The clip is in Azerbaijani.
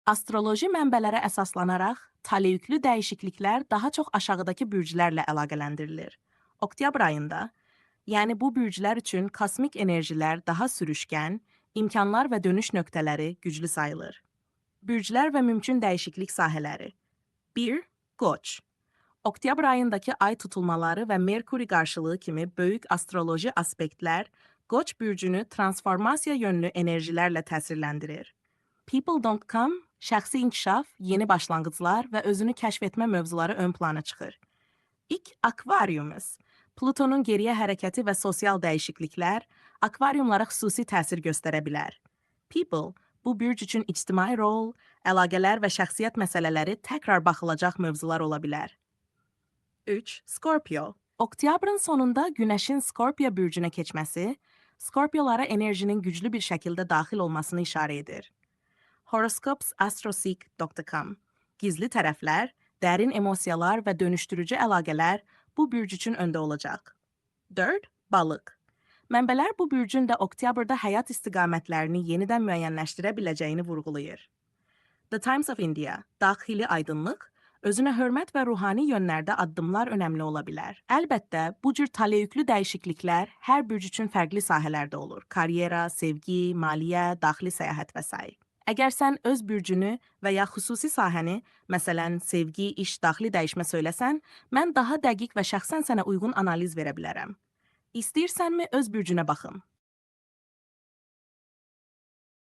Astroloji mənbələrə əsaslanaraq, taleyüklü dəyişikliklər daha çox aşağıdakı bürclərlə əlaqələndirilir. Oktyabr ayında, yəni bu bürclər üçün kosmik enerjilər daha sürüşkən, imkanlar və dönüş nöqtələri güclü sayılır. Bürclər və mümkün dəyişiklik sahələri. 1. Qoç. Oktyabr ayındakı ay tutulmaları və Merkuri qarşılığı kimi böyük astroloji aspektlər Qoç bürcünü transformasiya yönlü enerjilərlə təsirləndirir. People.com şəxsi inkişaf, yeni başlanğıclar və özünü kəşf etmə mövzuları ön plana çıxır. İlk Aquarius. Plutonun geriyə hərəkəti və sosial dəyişikliklər akvariumlara xüsusi təsir göstərə bilər. People bu bürc üçün ictimai rol, əlaqələr və şəxsiyyət məsələləri təkrar baxılacaq mövzular ola bilər. 3. Scorpio. Oktyabrın sonunda Günəşin Scorpio bürcünə keçməsi, Scorpiolara enerjinin güclü bir şəkildə daxil olmasını işarə edir. Horoscopes.astrosec.com Gizli tərəflər, dərin emosiyalar və dönüşdürücü əlaqələr bu bürc üçün öndə olacaq. 4. Balıq. Mənbələr bu bürcün də oktyabrda həyat istiqamətlərini yenidən müəyyənləşdirə biləcəyini vurğulayır. The Times of India, daxili aydınlıq, özünə hörmət və ruhani yönlərdə addımlar önəmli ola bilər. Əlbəttə, bu cür taleyüklü dəyişikliklər hər bürc üçün fərqli sahələrdə olur. Karyera, sevgi, maliyyə, daxili səyahət və s. Əgər sən öz bürcünü və ya xüsusi sahəni, məsələn, sevgi, iş, daxili dəyişmə söyləsən, mən daha dəqiq və şəxsən sənə uyğun analiz verə bilərəm. İstəyirsənmi öz bürcünə baxım?